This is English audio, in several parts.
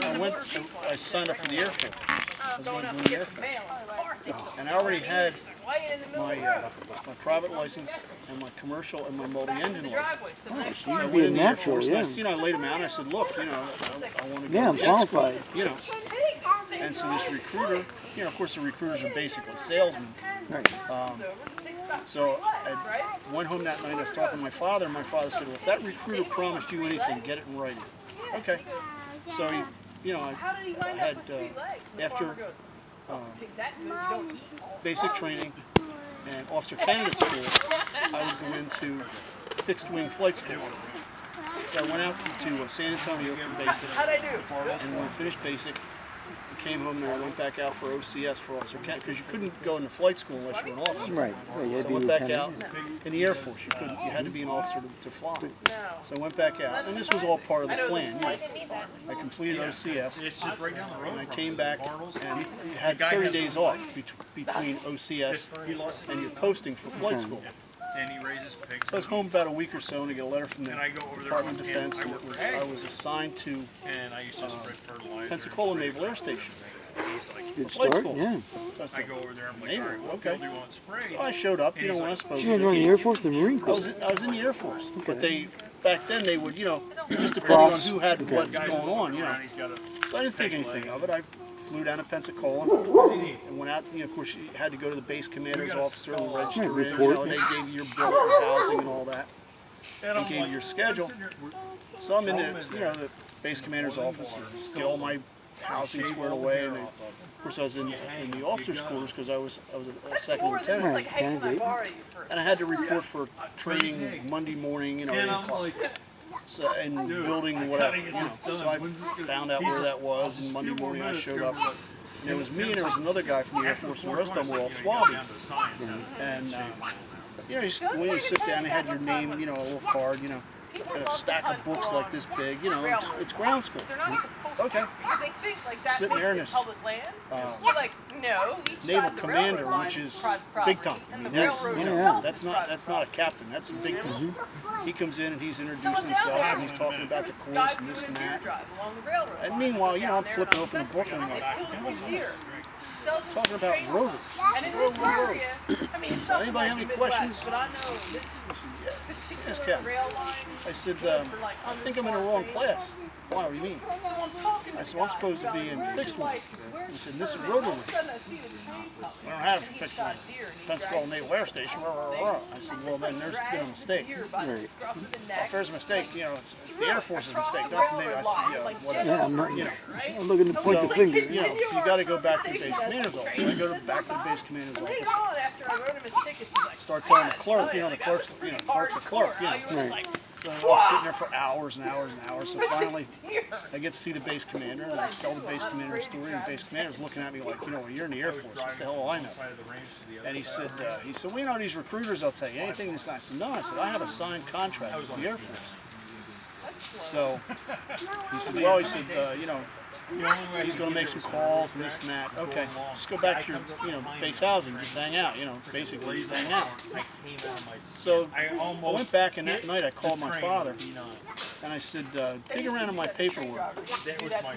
I signed up for the Air Force. I was going to the Air Force. And I already had my private license and my commercial and my multi-engine license. Oh, So I you'd went be a in the Air natural, Force, yeah. and I laid them out and I said, look, I want to go Yeah, to I'm jet school, qualified. And so this recruiter, of course the recruiters are basically salesmen. Right. So I went home that night and I was talking to my father, and my father said, well, if that recruiter promised you anything, get it in writing. Okay. So I had, after basic training and officer candidate school, I would go into fixed wing flight school. So I went out to San Antonio for basic, and when I finished basic, I came home and I went back out for OCS for officer candidate, because you couldn't go into flight school unless you were an officer. Right. Yeah, So I went back out in the Air Force. You had to be an officer to fly. So I went back out, and this was all part of the plan. I completed OCS, and I came back and you had 30 days off between OCS and your posting for flight school. And he raises pigs. So I was home about a week or so, and I get a letter from the Department of Defense, and I was assigned to Pensacola Naval Air Station. Good Flight start, school. yeah. So I I said, go over there, I'm like, Naval, all right, what okay. field do you want spray? So I showed up, when I was supposed You joined the to. Air Force, the Marine I Corps. was in the Air Force, but back then they would, just depending Cross. on who had Okay. what's going on, He's got a So I didn't think anything of it. I flew down to Pensacola and went out. Of course, you had to go to the base commander's officer and register in. report. And they gave you your bill for housing and all that. And gave you your schedule. So I'm in the base commander's office, and get all my housing squared away, and of course I was in the officers' quarters because I was a second lieutenant, Right, candidate. and I had to report for training Monday morning, 8 o'clock. So, and building whatever, So I found out where that was, and Monday morning I showed up. And it was me and there was another guy from the Air Force, and the rest of them were all swabbies. And when you sit down, they had your name, a little card, and a stack of books like this big, it's ground school. Okay. Sitting there in this naval commander, which is big time. I mean, that's not a captain. That's a big time. He comes in and he's introducing himself and he's talking about the course and this and that. And meanwhile, I'm flipping open the book and I'm like, what is this? Talking about rotors. So anybody have any questions? I said, yeah. Yes, Captain. I said, I think I'm in the wrong class. Why? What do you mean? I said, well, I'm supposed to be in fixed wing. He said, this is rotor wing. We don't have fixed wing. Pensacola Naval Air Station. I said, well, then there's been a mistake. Right. Well, if there's a mistake, it's the Air Force's mistake, not the Navy. I said, yeah, whatever. Yeah, I'm looking to point the finger. So you got to go back to the base commander's office. So I go back to the base commander's office. Start telling the clerk, the clerk's a clerk, Right. So I'm sitting there for hours and hours and hours. So finally, I get to see the base commander, and I tell the base commander a story. And the base commander's looking at me like, you're in the Air Force. What the hell do I know? And he said, well, these recruiters, I'll tell you anything that's not. I said, no. I said, I have a signed contract with the Air Force. So he said, well, he's going to make some calls and this and that. Okay, just go back to your, base housing, just hang out, basically just hang out. So I went back, and that night I called my father, and I said, dig around in my paperwork.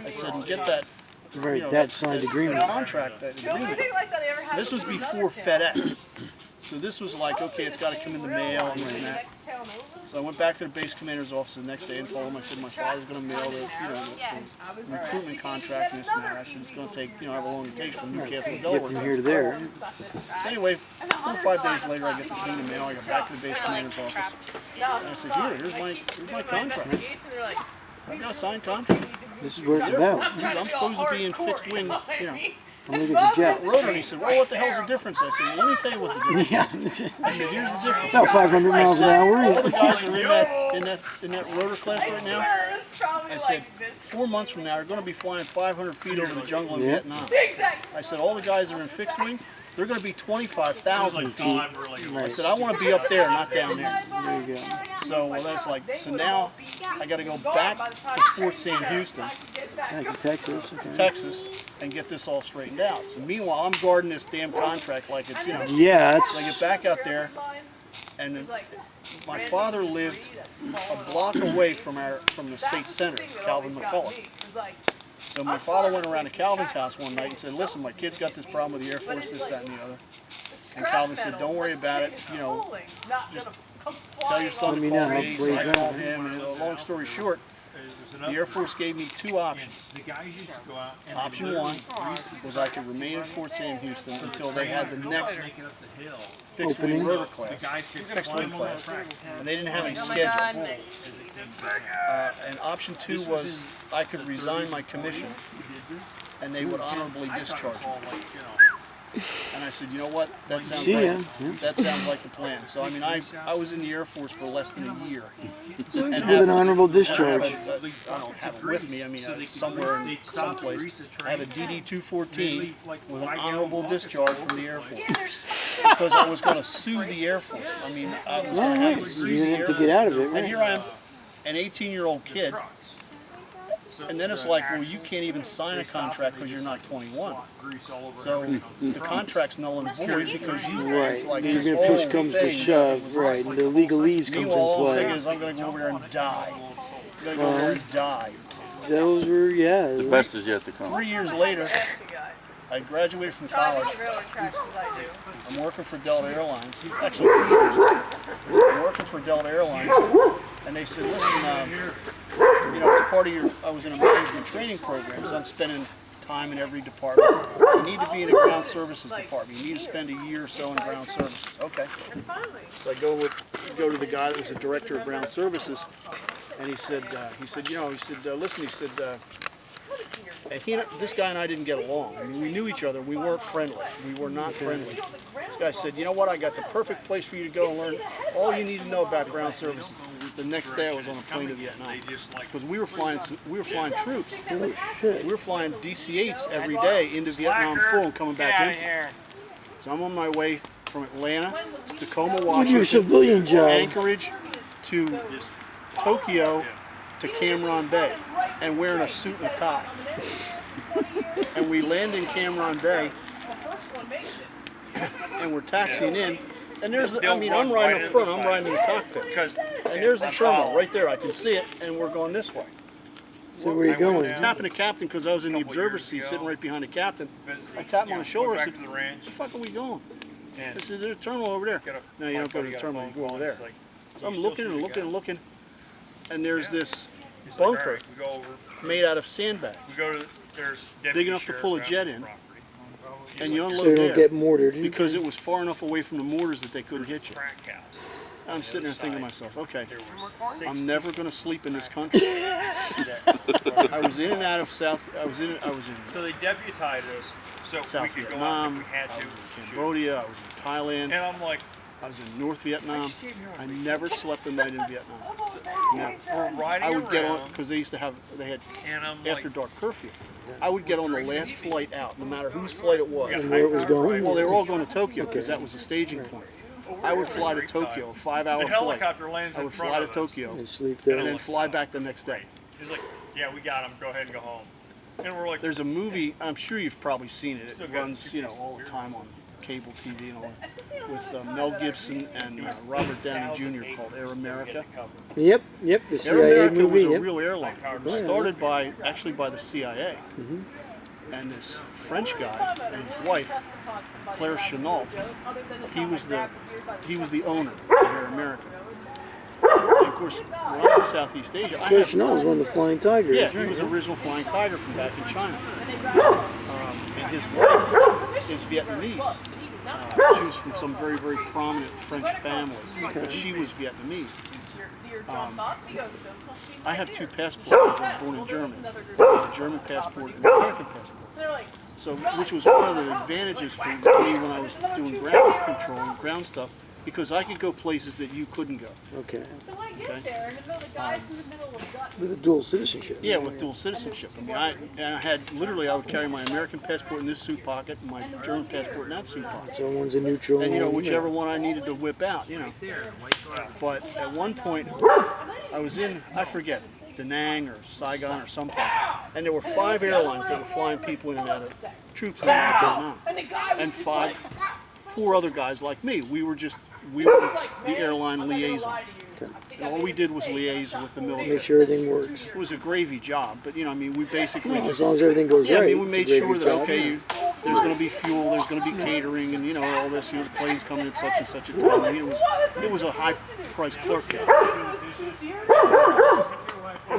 I said, and get that, That signed agreement. contract, that agreement. This was before FedEx. So this was like, okay, it's got to come in the mail and this and that. So I went back to the base commander's office the next day and told him, I said, my father's going to mail the recruitment contract and this and that. I said, it's going to take, however long it takes from Newcastle to Get Delaware. from here to there. So anyway, 4 or 5 days later, I get the thing in the mail. I go back to the base commander's office. And I said, here's my contract. I got a signed contract. This is what it's about. I'm supposed to be in fixed wing, I'm looking for jet. rotor. And he said, well, what the hell's the difference? I said, well, let me tell you what the difference Yeah. is. I said, here's the difference. About 500 miles an All the hour. guys are in that rotor class right now. I said, 4 months from now, they're going to be flying 500 feet over the jungle in Vietnam. I said, all the guys that are in fixed wing, they're going to be 25,000 feet. I said, I want to be up there, not down there. There you go. So so now I got to go back to Fort Sam Houston, Back to Texas. to Texas, and get this all straightened out. So meanwhile, I'm guarding this damn contract like it's, Yeah, So I get back out there, and then my father lived a block away from the state senator, Calvin McCullough. So my father went around to Calvin's house one night and said, listen, my kid's got this problem with the Air Force, this, that, and the other. And Calvin said, don't worry about it, you know, just tell your son to call me. So I called him, and long story short, the Air Force gave me two options. Option one was I could remain at Fort Sam Houston until they had the next fixed wing rotor class, fixed wing class, and they didn't have any schedule. And option two was I could resign my commission and they would honorably discharge me. And I said, you know what? That sounds like the plan. So I mean, I was in the Air Force for less than a year. And With an honorable discharge. I don't have it with me. I mean, somewhere in someplace. I have a DD-214 with an honorable discharge from the Air Force because I was going to sue the Air Force. I mean, I was going to have to sue You the didn't Air have to Force. get out of it, And right? here I am, an 18-year-old kid. And then it's like, well, you can't even sign a contract because you're not 21. So the contract's null and void because you Right. it's like You're this going to push whole comes to thing. shove, right? And the legalese comes Meanwhile, all in I'm thinking play. is I'm going to go over there and die. I'm going to go over there and die. Those were, yeah. The best is yet to come. 3 years later, I graduated from college. I'm working for Delta Airlines. Actually, 3 years. I'm working for Delta Airlines, and they said, listen, you know, as part of your, I was in a management training program, so I'm spending time in every department. You need to be in a ground services department. You need to spend a year or so in ground services. Okay. So I go to the guy that was the director of ground services, and he said, listen, he said, and this guy and I didn't get along. I mean, we knew each other. We weren't friendly. We were not friendly. This guy said, you know what? I got the perfect place for you to go and learn all you need to know about ground services. The next day I was on a plane to Vietnam because we were flying troops. Holy shit. We were flying DC-8s every day into Vietnam full and coming back in. So I'm on my way from Atlanta to Tacoma, Your Washington, civilian job. Anchorage to Tokyo to Cam Bay, and wearing a suit and a tie. And we land in Cam Bay, and we're taxiing in. And there's, I mean, I'm riding up front, I'm riding in the cockpit. And there's the terminal right there, I can see it, and we're going this way. So where you going? Tapping the captain because I was in the observer seat sitting right behind the captain. I tapped him on the shoulder, I said, where the fuck are we going? I said, there's a terminal over there. No, you don't go to the terminal, you go over there. So I'm looking and looking and looking, and there's this bunker made out of sandbags, big enough to pull a jet in, and you So you unload don't there get mortared. because it was far enough away from the mortars that they couldn't hit you. I'm sitting there thinking to myself, okay, I'm never going to sleep in this country. I was in and out of I was in So they deputized us so South we could go out Vietnam, if we had I to. was in Cambodia, I was in Thailand, And I'm like, I was in North Vietnam. I never slept a night in Vietnam. Never. we're riding I would get on around, because they had and I'm after like, dark curfew. I would get on the last flight out, no matter whose flight it was. And where it was going? Well, they were all going to Tokyo because that was the staging point. I would fly to Tokyo, a 5-hour the flight. helicopter lands I in would front fly to of us. Tokyo And sleep and there. then fly back the next day. He's like, yeah, we got him. Go ahead and go home. And we're like, There's a movie, I'm sure you've probably seen it. It okay. runs, you know, all the time on cable TV and all that, with Mel Gibson and Robert Downey Jr. called Air America. Yep, the Air CIA America movie. was a Yep. real airline. It was started by, actually by the CIA. And this French guy and his wife, Claire Chennault, he was the owner of Air America. And of course, when I was in Southeast Asia, I Claire had, Chanel was one of the Flying Tigers. yeah, he was the original Flying Tiger from back in China. And his wife is Vietnamese. She was from some very, very prominent French family, but she was Vietnamese. I have two passports because I was born in Germany, a German passport and an American passport. So, which was one of the advantages for me when I was doing ground control and ground stuff, because I could go places that you couldn't go. Okay. So I get there, and the guy's in the middle of gut. With a dual citizenship. Yeah, with dual citizenship. I mean, I had literally, I would carry my American passport in this suit pocket and my German passport in that suit pocket. So one's a neutral. And you know, one, whichever one I needed to whip out, you know. But at one point, I was in, I forget, Da Nang or Saigon or someplace, and there were 5 airlines that were flying people in and out of troops in and out of Vietnam, and 4 other guys like me. We were the airline liaison. And all we did was liaise with the military. Make sure everything works. It was a gravy job, but you know, I mean, we basically As just, long as everything goes yeah, right. I mean, we made it's a sure gravy that, job. okay, there's going to be fuel, there's going to be catering, and you know, all this, you know, the plane's coming at such and such a time. I mean, it was a high-priced clerk job. We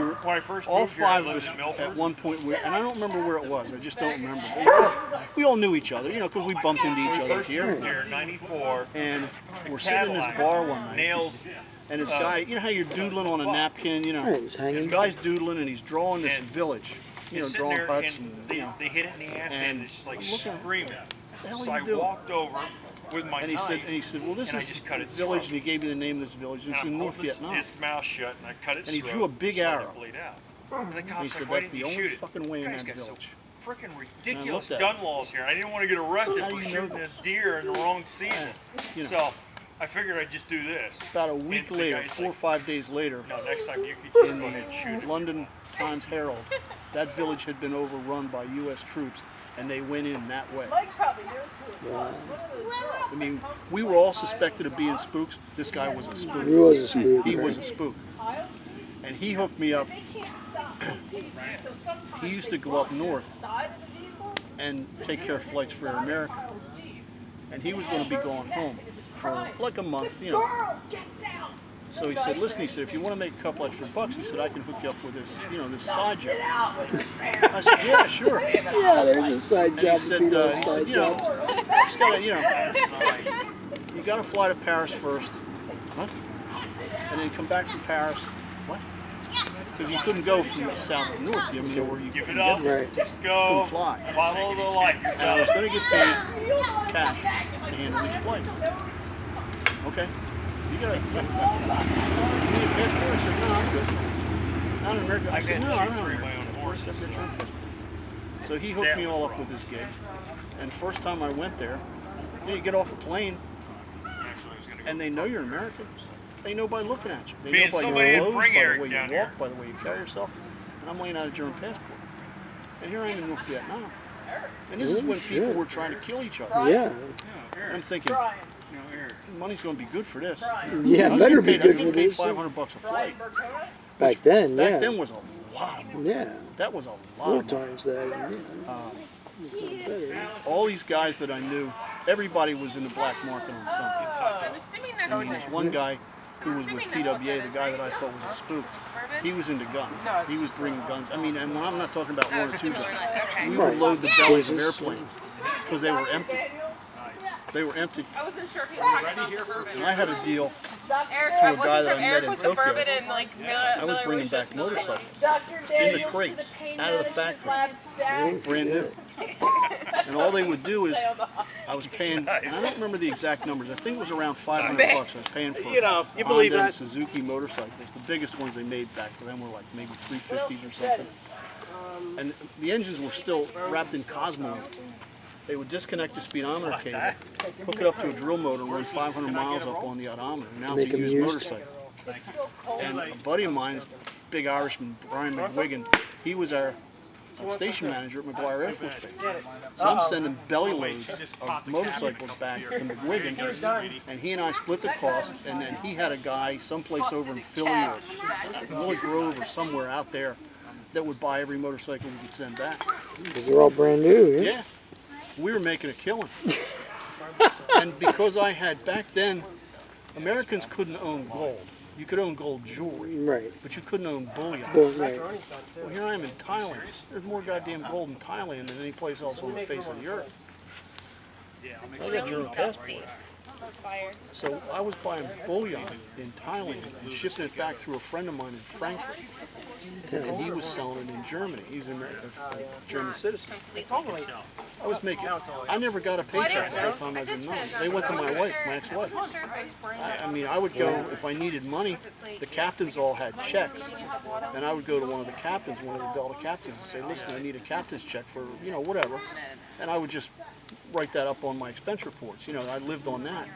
were, When I first all moved here, I five of lived us in Milford. at one point, and I don't remember where it was, I just don't remember. But we all knew each other, you know, because we bumped into each other here. Here, 94. And we're sitting in this bar one night, Nails. and this guy, you know how you're doodling on a napkin, you know, Right, he's hanging. this guy's doodling and he's drawing this And village, you know, Sitting drawing there huts and and, you know. they hit it in the ass and and it's just like I'm looking, screaming. the hell So are I you doing? walked over with my And he knife. said, well, this and I is just cut its village, throat. and he gave me the name of this village, and it's And in I North pulled Vietnam. its mouth shut and I cut its And he throat drew a big so it arrow. didn't bleed out. And the And he cops said, like, why that's didn't the you only shoot it? fucking way in You guys that got village. so freaking ridiculous looked at gun laws here. I didn't want to get arrested How do for you know shooting this? a deer in the wrong season. You know. So I figured I'd just do this. About a week And the later, guy's 4 or like, 5 days later, No, next time you could just in go ahead and shoot the it. London Times Herald, that village had been overrun by U.S. troops, and they went in that way. Mike probably knows who it was. One of those girls. I mean, we were all suspected of being spooks. This guy was a He spook. was a spook. He right? was a spook. Kyle, And he hooked me up. they can't stop. So sometimes He used they to go go up north side of the vehicle, and take care of flights for Air America. Kyle's Jeep. And he was going to be going home for like a month, you know. Girl, get down. So he said, listen, he said, if you want to make a couple extra bucks, he said, I can hook you up with this, you know, this side job. Get out with your parents. I said, yeah, sure. Yeah, there's a side And job. he said, you know, just gotta, you know, you gotta fly to Paris first. What? And then come back from Paris. What? Because you couldn't go from south to north. You know where you Give couldn't it up. get there. Right. Just go. Couldn't fly. Follow the light. And I was going to get paid cash to handle these flights. Okay. You got you need a passport? I said, no, I'm good. Not in America. I said, no, I don't have my an own American horses. passport. Except your Trump passport. So he hooked me all up with this gig. And first time I went there, you know, you get off a plane and they know you're American. They know by looking at you. They Me know and by somebody your didn't clothes, bring by Eric the way you down walk, here. by the way you carry yourself. And I'm laying out a German passport. And here I am in North Vietnam. And this is Oh, when people shit. were trying to kill each other. Yeah. And I'm thinking, Brian, money's going to be good for this. Yeah, I was better getting be paid, I was good for getting paid this. $500 a flight. Bertona? Back then, Back yeah. then was a lot of money. Yeah. That was a lot 4 of money. times that. Yeah. All these guys that I knew, everybody was in the black market on something. I mean, there's one guy who was with TWA, the guy that I thought was a spook. He was into guns. He was bringing guns. I mean, and I'm not talking about 1 or 2 guns. We would load the bellies of airplanes because they were empty. They were empty. I wasn't sure if he was talking about bourbon. And I had a deal Eric, to a I wasn't guy sure that I if met Eric in was the Tokyo. bourbon and like I was bringing back motorcycles Dr. in the Daniels crates, to the pain out of the management factory, lab staff. brand new. And all they would do is, I was paying, and I don't remember the exact numbers. I think it was around $500 I was paying for Honda and Suzuki motorcycles. The biggest ones they made back then were like maybe 350s or something. And the engines were still wrapped in Cosmo. They would disconnect the speedometer cable, hook it up to a drill motor, and run 500 miles up on the odometer. Now it's a Make 'em used used? motorcycle. And a buddy of mine, big Irishman, Brian McGuigan, he was our station manager at McGuire Air Force Base. So I'm sending belly loads of motorcycles back to McGuigan, and he and I split the cost, and then he had a guy someplace over in Philly or Willie Grove or somewhere out there that would buy every motorcycle we could send back. Because they're all brand new. Yeah. Yeah, we were making a killing. And because I had, back then, Americans couldn't own gold. You could own gold jewelry, Right. but you couldn't own bullion. Well, right. Well, here I am in Thailand. There's more goddamn gold in Thailand than any place else on the face of the earth. I got your own passport. So I was buying bullion in Thailand and shipping it back through a friend of mine in Frankfurt. And he was selling it in Germany. He's a German citizen. I was making, I never got a paycheck the whole time I was in Nine. They went to my wife, my ex-wife. I mean, I would go, if I needed money, the captains all had checks. And I would go to one of the captains, one of the Delta captains, and say, listen, I need a captain's check for, you know, whatever. And I would just write that up on my expense reports. You know, I lived on that.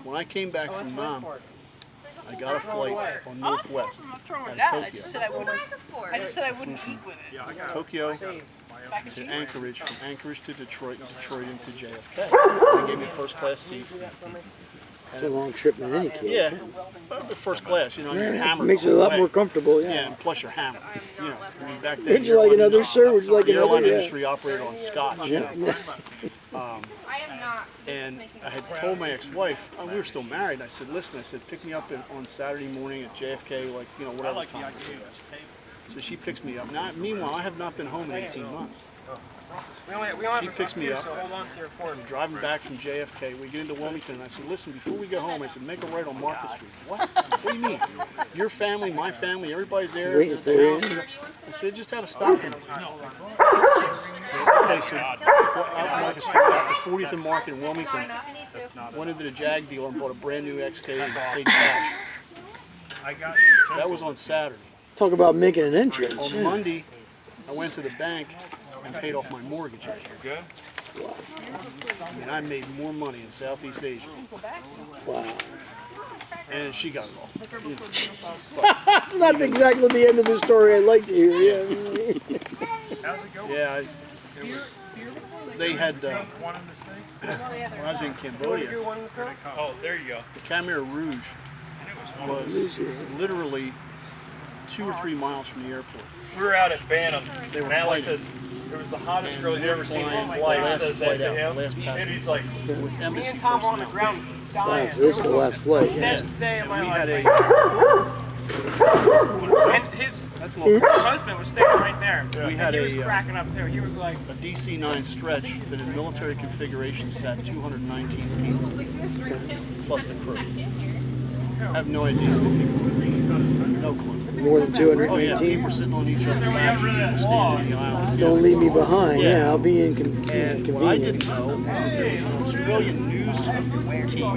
When I came back from Nam, I got a flight on Northwest out of Tokyo. I just said I wouldn't eat with it. Tokyo to Anchorage, from Anchorage to Detroit, and Detroit into JFK. They gave me a first class seat. It's a long trip in any case. Yeah, but the first class, you know, and you're hammered. Makes the it a whole lot way. more comfortable, Yeah, yeah. and plus you're hammered. You know, I mean, back then. Would you like another, sir? Would you like The airline another? Yeah. industry operated on scotch. You know? I am not. And I had told my ex-wife, we were still married. I said, listen, I said, pick me up on Saturday morning at JFK, like, you know, whatever time. So she picks me up. Now, meanwhile, I have not been home in 18 months. She picks me up. So hold on to your phone. I'm driving back from JFK. We get into Wilmington, and I said, listen, before we go home, I said, make a right on Market Street. What? What do you mean? Your family, my family, everybody's there. Waiting for you. I said, just had to stop them. Okay, so out Market Street, out to 40th and Market in Wilmington. Went into the Jag dealer and bought a brand new XK and paid cash. That was on Saturday. Talk about making an entrance. On Monday, I went to the bank and paid off my mortgage. Good. I mean, I made more money in Southeast Asia. Wow. And she got it all. You know. That's not exactly the end of the story I'd like to hear. Yeah. How's it going? Yeah, they had, One in the state? when I was in Cambodia, Oh, there you go. the Khmer Rouge was literally 2 or 3 miles from the airport. We were out at Bantam, They were and Alex fighting. says, it was the hottest And girl he's they're ever seen in flying his life. last Says that flight to out, him, last and passenger. he's like, With Me embassy and Tom were on the personnel. ground Wow, dying. so this is the last flight. Yeah. Best day of And my we life. had a, And his that's a little, husband was standing right there. we had He was a cracking up too. He was like, a DC-9 stretch that in military configuration sat 219 people, plus the crew. I have no idea how many people were. No clue. More than Oh yeah, 218. people sitting on each other's laps, people standing in the aisles. Don't leave me behind. Yeah. Yeah, I'll be And what I inconvenient. didn't know was that there was an Australian news team,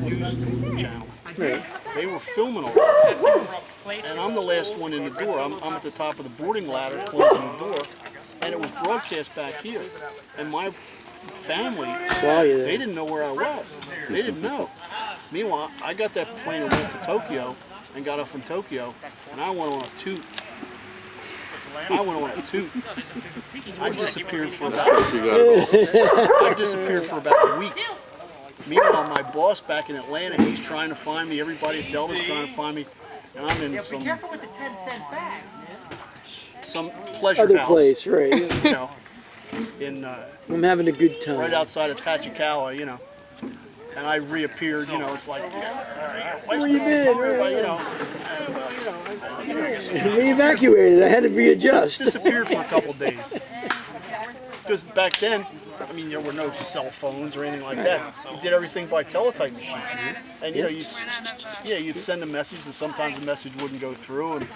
news channel. Right. They were filming all this. And I'm the last one in the door. I'm at the top of the boarding ladder closing the door. And it was broadcast back here. And my family, Saw you they there. didn't know where I was. They didn't know. Meanwhile, I got that plane and went to Tokyo and got up from Tokyo, and I went on a toot. I disappeared for about a week. Meanwhile, my boss back in Atlanta, he's trying to find me. Everybody at Delta's trying to find me, and I'm in be careful with the 10-cent bag. some pleasure Other house, place, right. you know, in I'm having a good time. right outside of Tachikawa, you know. And I reappeared, you know. It's like, Where you been? everybody, you know. We evacuated. I had to readjust. Disappeared for a couple days. Because back then, I mean, there were no cell phones or anything like that. You did everything by teletype machine. And you know, you'd send a message, and sometimes the message wouldn't go through. And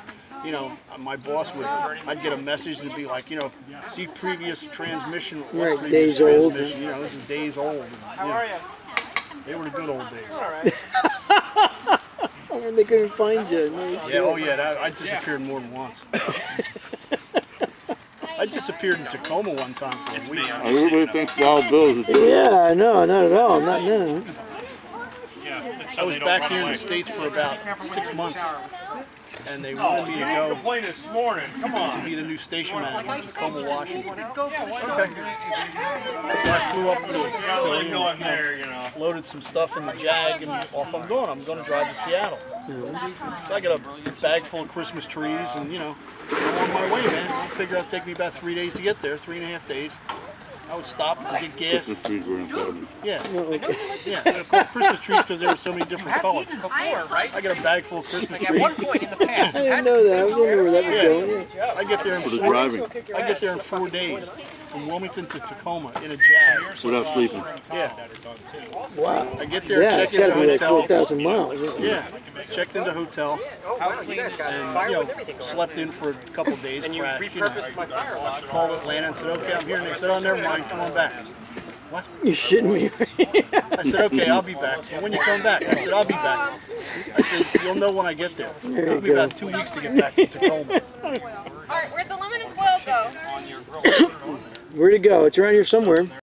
you know, my boss would, I'd get a message and it'd be like, you know, see previous transmission. Right, previous days old. transmission, you know, this is days old. And, How are you? they were the good old days. All right. And they couldn't find you. No, Yeah, oh yeah, I disappeared more than once. I disappeared in Tacoma one time for a week. Everybody thinks Wild Bill's a joke. Yeah, no, not at all. Not now. I was back here in the States for about 6 months, and they wanted me to go complain this morning. Come on. to be the new station manager in Tacoma, Washington. Okay. So I flew up to Philly Going and there, you know. loaded some stuff in the Jag, and off I'm going. I'm going to drive to Seattle. So I got a bag full of Christmas trees, and you know, I'm on my way, man. I figure it'll take me about 3 days to get there, 3.5 days. I would stop and get gas. Christmas trees were important. Yeah, yeah. They're called Christmas trees because there were so many different colors. Before, right? I got a bag full of Christmas At one trees. point in the past, I didn't know that. I was wondering where that was going. Yeah. I get there in For the 4 driving, I get there in 4 days, from Wilmington to Tacoma in a Jag. without sleeping. Yeah, Wow. I get there, Yeah, it's check into got to be like hotel. 4,000 miles. Isn't it? Yeah, checked into hotel, and you know, slept in for a couple days, crashed. You know, called Atlanta and said, okay, I'm here. And they said, oh, never mind, come on back. What? You shitting me? I said, okay, I'll be back. And when you come back? I said, I'll be back. I said, you'll know when I get there. It took me about 2 weeks to get back from Tacoma. Alright, where'd the lemon and foil go? Where'd it go? It's around here somewhere.